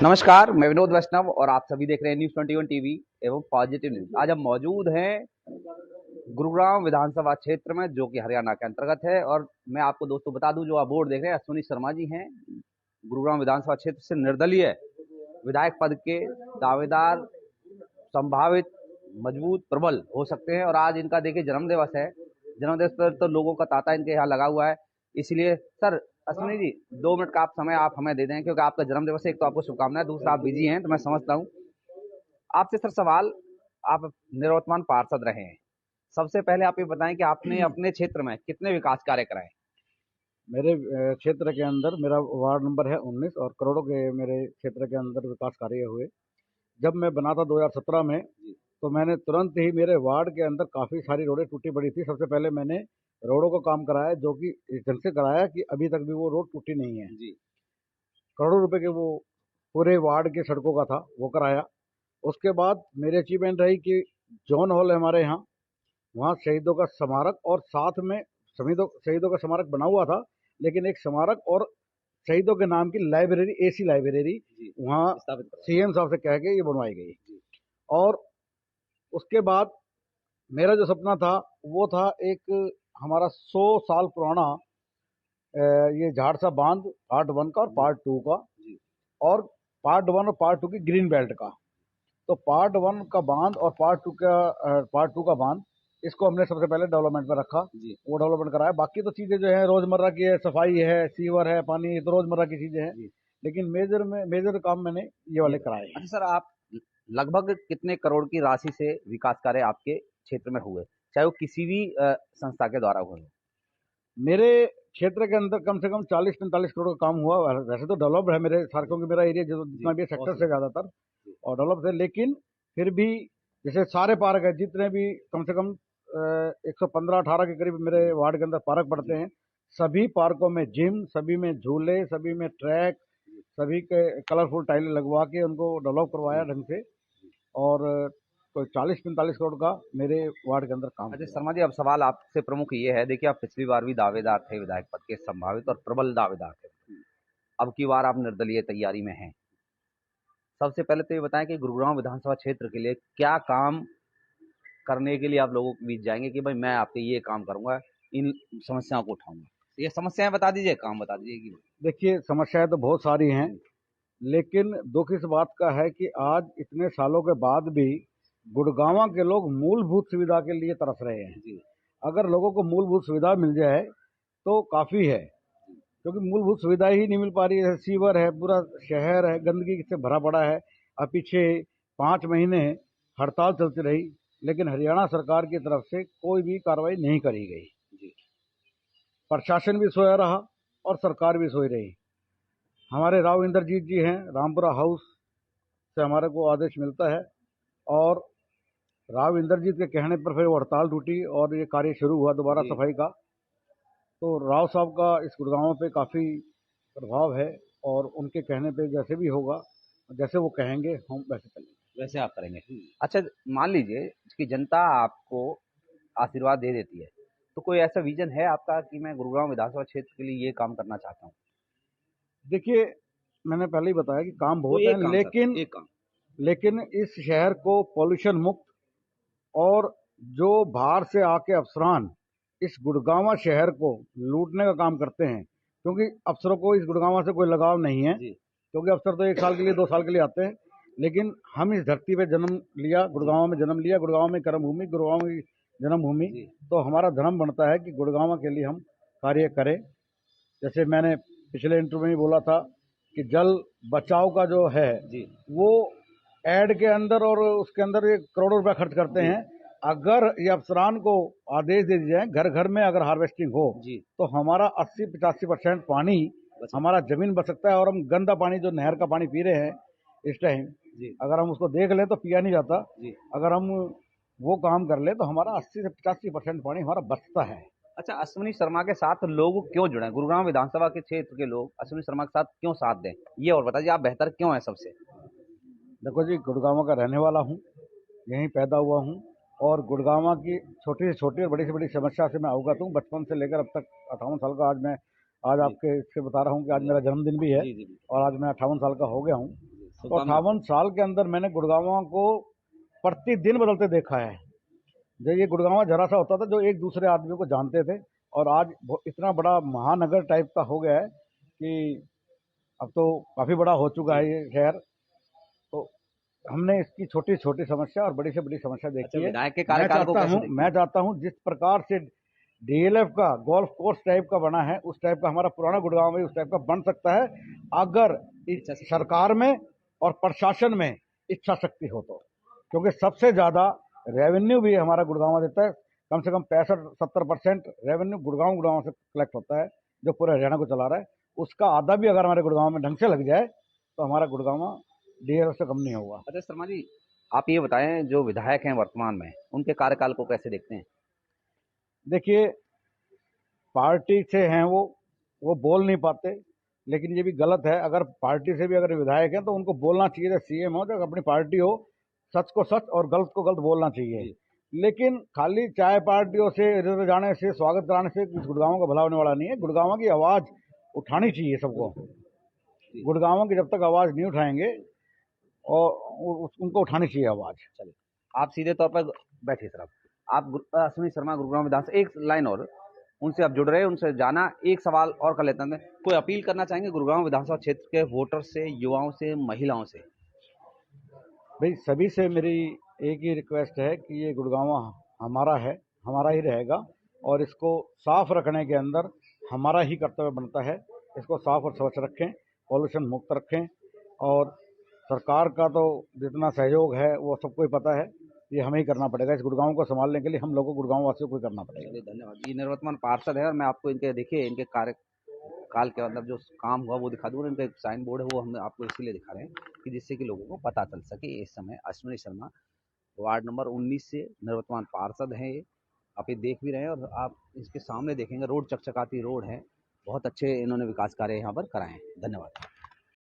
नमस्कार, मैं विनोद वैष्णव और आप सभी देख रहे हैं न्यूज़ 21 टीवी एवं पॉजिटिव न्यूज। आज हम मौजूद हैं गुरुग्राम विधानसभा क्षेत्र में, जो कि हरियाणा के अंतर्गत है। और मैं आपको दोस्तों बता दूं, जो आप बोर्ड देख रहे हैं, अश्विनी शर्मा जी हैं। गुरुग्राम विधानसभा क्षेत्र से निर्दलीय विधायक पद के दावेदार, संभावित, मजबूत, प्रबल हो सकते हैं। और आज इनका देखिए जन्मदिवस है। जन्मदिवस पर तो लोगों का तांता इनके यहाँ लगा हुआ है। इसलिए सर, अश्विनी जी, 2 मिनट का आप समय आप हमें दे दें, क्योंकि आपका जन्मदिवस है। एक तो आपको शुभकामनाएं, दूसरा आप बिजी हैं, तो मैं समझता हूँ। आपसे सर सवाल, आप निवर्तमान पार्षद रहे हैं। सबसे पहले आप ये बताएं कि आपने अपने क्षेत्र में कितने विकास कार्य कराए। मेरे क्षेत्र के अंदर मेरा वार्ड नंबर है 19 और करोड़ों के मेरे क्षेत्र के अंदर विकास कार्य हुए। जब मैं बना था 2017 में, तो मैंने तुरंत ही मेरे वार्ड के अंदर काफ़ी सारी रोडें टूटी पड़ी थी। सबसे पहले मैंने रोडों का काम कराया, जो कि इस ढंग से कराया कि अभी तक भी वो रोड टूटी नहीं है। जी। करोड़ों रुपए के वो पूरे वार्ड के सड़कों का था, वो कराया। उसके बाद मेरी अचीवमेंट रही कि जॉन हॉल है हमारे यहाँ, वहाँ शहीदों का स्मारक और साथ में शहीदों का स्मारक बना हुआ था, लेकिन एक स्मारक और शहीदों के नाम की लाइब्रेरी, एसी लाइब्रेरी वहाँ स्थापित करो। सीएम साहब से कह के ये बनवाई गई। जी। और उसके बाद मेरा जो सपना था, वो था एक हमारा 100 साल पुराना ये झाड़सा बांध, पार्ट 1 का और पार्ट 2 का, जी। और पार्ट 1 और पार्ट 2 की ग्रीन बेल्ट का। तो पार्ट 1 का बांध और पार्ट 2 का बांध, इसको हमने सबसे पहले डेवलपमेंट में रखा। जी। वो डेवलपमेंट कराया। बाकी तो चीज़ें जो है रोज़मर्रा की है, सफाई है, सीवर है, पानी, ये तो रोज़मर्रा की चीज़ें हैं। जी। लेकिन मेजर काम मैंने ये वाले कराए हैं। अच्छा सर, आप लगभग कितने करोड़ की राशि से विकास कार्य आपके क्षेत्र में हुए, चाहे वो किसी भी संस्था के द्वारा हुए हो? मेरे क्षेत्र के अंदर कम से कम 40-45 करोड़ का काम हुआ। वैसे तो डेवलप्ड है मेरे सार, क्योंकि मेरा एरिया जो जितना भी सेक्टर से ज़्यादातर और डेवलप्ड है, लेकिन फिर भी जैसे सारे पार्क है, जितने भी कम से कम 115-18 के करीब मेरे वार्ड के अंदर पार्क पड़ते हैं। सभी पार्कों में जिम, सभी में झूले, सभी में ट्रैक, सभी के कलरफुल टाइलें लगवा के उनको डेवलप करवाया ढंग से। और कोई 40-45 करोड़ का मेरे वार्ड के अंदर काम अच्छा हुआ। शर्मा जी, अब सवाल आपसे प्रमुख ये है, देखिए आप पिछली बार भी दावेदार थे विधायक पद के, संभावित और प्रबल दावेदार थे। अब की बार आप निर्दलीय तैयारी में हैं। सबसे पहले तो ये बताएं कि गुरुग्राम विधानसभा क्षेत्र के लिए क्या काम करने के लिए आप लोगों के बीच जाएंगे कि भाई मैं आपके ये काम करूंगा, इन समस्याओं को उठाऊंगा। ये समस्याएं बता दीजिए, काम बता दीजिए कि देखिए, समस्याएं तो बहुत सारी हैं, लेकिन दुख इस बात का है कि आज इतने सालों के बाद भी गुड़गांव के लोग मूलभूत सुविधा के लिए तरस रहे हैं। जी। अगर लोगों को मूलभूत सुविधा मिल जाए तो काफ़ी है, क्योंकि मूलभूत सुविधा ही नहीं मिल पा रही है। सीवर है, पूरा शहर है गंदगी से भरा पड़ा है। अब पीछे 5 महीने हड़ताल चलती रही, लेकिन हरियाणा सरकार की तरफ से कोई भी कार्रवाई नहीं करी गई। जी। प्रशासन भी सोया रहा और सरकार भी सोई रही। हमारे राव इंद्रजीत जी हैं, रामपुरा हाउस से हमारे को आदेश मिलता है, और राव इंद्रजीत के कहने पर फिर वो हड़ताल टूटी और ये कार्य शुरू हुआ दोबारा जी। सफाई का। तो राव साहब का इस गुड़गांव पे काफ़ी प्रभाव है, और उनके कहने पे जैसे भी होगा, जैसे वो कहेंगे हम वैसे चलेंगे। वैसे आप करेंगे। अच्छा, मान लीजिए कि जनता आपको आशीर्वाद दे देती है, तो कोई ऐसा विजन है आपका कि मैं गुरुग्राम विधानसभा क्षेत्र के लिए ये काम करना चाहता हूँ? देखिए, मैंने पहले ही बताया कि काम बहुत कोई है, एक काम सर, लेकिन एक काम। लेकिन इस शहर को पॉल्यूशन मुक्त, और जो बाहर से आके अफसरान इस गुड़गांव शहर को लूटने का काम करते हैं, क्योंकि अफसरों को इस गुड़गांव से कोई लगाव नहीं है, जी। क्योंकि अफसर तो 1 साल के लिए 2 साल के लिए आते हैं। लेकिन हम इस धरती पे जन्म लिया, गुड़गांव में जन्म लिया, गुड़गांव में कर्मभूमि, गुड़गांव की जन्मभूमि। जी। तो हमारा धर्म बनता है कि गुड़गांव के लिए हम कार्य करें। जैसे मैंने पिछले इंटरव्यू में बोला था कि जल बचाओ का जो है, जी। वो एड के अंदर और उसके अंदर ये करोड़ों रुपया खर्च करते जी। हैं। अगर ये अफसरान को आदेश दे दिए जाए, घर घर में अगर हार्वेस्टिंग हो, जी। तो हमारा 80-85% पानी बचा। हमारा जमीन बच सकता है। और हम गंदा पानी जो नहर का पानी पी रहे हैं इस टाइम, जी। अगर हम उसको देख लें तो पिया नहीं जाता। जी। अगर हम वो काम कर ले तो हमारा 80 से 85% पानी हमारा बचता है। अच्छा, अश्विनी शर्मा के साथ लोग क्यों जुड़े, गुरुग्राम विधानसभा के क्षेत्र के लोग अश्विनी शर्मा के साथ क्यों साथ दें, ये और बताइए। आप बेहतर क्यों हैं सबसे? देखो जी, गुड़गांव का रहने वाला हूँ, यहीं पैदा हुआ हूँ, और गुड़गांव की छोटी से छोटी और बड़ी से बड़ी समस्या से मैं अवगत हूँ। बचपन से लेकर अब तक 58 साल का आज मैं आज जी। आपके इससे बता रहा हूँ कि आज मेरा जन्मदिन भी है जी जी जी और आज मैं 58 साल का हो गया हूँ। जी, तो शुभकामनाएं। 58 साल के अंदर मैंने गुड़गांव को प्रतिदिन बदलते देखा है। जो ये गुड़गांव जरा सा होता था जो एक दूसरे आदमी को जानते थे, और आज इतना बड़ा महानगर टाइप का हो गया है कि अब तो काफी बड़ा हो चुका जी। है ये शहर। तो हमने इसकी छोटी छोटी समस्या और बड़ी से बड़ी समस्या अच्छा, देखी है। विधायक के कार्यकाल को कैसे देखते मैं हैं? चाहता हूँ जिस प्रकार से डीएलएफ का गोल्फ कोर्स टाइप का बना है, उस टाइप का हमारा पुराना गुड़गांव में उस टाइप का बन सकता है, अगर इस अच्छा, सरकार में और प्रशासन में इच्छा शक्ति हो तो। क्योंकि सबसे ज्यादा रेवेन्यू भी हमारा गुड़गांव देता है। कम से कम 65-70% रेवेन्यू गुड़गांव से कलेक्ट होता है, जो पूरे हरियाणा को चला रहा है। उसका आधा भी अगर हमारे गुड़गांव में ढंग से लग जाए तो हमारा गुड़गांव डीएलएफ से कम नहीं होगा। अच्छा शर्मा जी, आप ये बताएं, जो विधायक हैं वर्तमान में, उनके कार्यकाल को कैसे देखते हैं? देखिए, पार्टी से हैं वो बोल नहीं पाते, लेकिन ये भी गलत है। अगर पार्टी से भी अगर विधायक हैं तो उनको बोलना चाहिए, जब सीएम हो तो अपनी पार्टी हो, सच को सच और गलत को गलत बोलना चाहिए। जी लेकिन खाली चाय पार्टियों से इधर उधर जाने से, स्वागत कराने से इस गुड़गांव का भला होने वाला नहीं है। गुड़गांव की आवाज उठानी चाहिए सबको। जी। गुड़गांव की जब तक आवाज नहीं उठाएंगे और उनको उठानी चाहिए आवाज। चलिए, आप सीधे तौर पर बैठिए सर। आप अश्विनी शर्मा, गुरुग्राम विधानसभा, एक लाइन और उनसे आप जुड़ रहे हैं, उनसे जाना, एक सवाल और कर लेते हैं। कोई अपील करना चाहेंगे गुरुग्राम विधानसभा क्षेत्र के वोटर से, युवाओं से, महिलाओं से? भाई, सभी से मेरी एक ही रिक्वेस्ट है कि ये गुड़गांव हमारा है, हमारा ही रहेगा, और इसको साफ रखने के अंदर हमारा ही कर्तव्य बनता है। इसको साफ और स्वच्छ रखें, पॉल्यूशन मुक्त रखें, और सरकार का तो जितना सहयोग है वो सबको ही पता है, ये हमें ही करना पड़ेगा। इस गुड़गांव को संभालने के लिए हम लोगों को, गुड़गांव वासियों को ही करना पड़ेगा। चलिए, धन्यवाद। ये निवर्तमान पार्षद है और मैं आपको इनके, देखिए, इनके कार्यकाल के मतलब जो काम हुआ वो दिखा दूंगा। इनका एक साइन बोर्ड है, वो हम आपको इसीलिए दिखा रहे हैं कि जिससे कि लोगों को पता चल सके। इस समय अश्विनी शर्मा वार्ड नंबर 19 से निवर्तमान पार्षद हैं ये। आप ये देख भी रहे हैं और आप इसके सामने देखेंगे, रोड चकचकाती रोड है। बहुत अच्छे इन्होंने विकास कार्य यहाँ पर कराए हैं। धन्यवाद।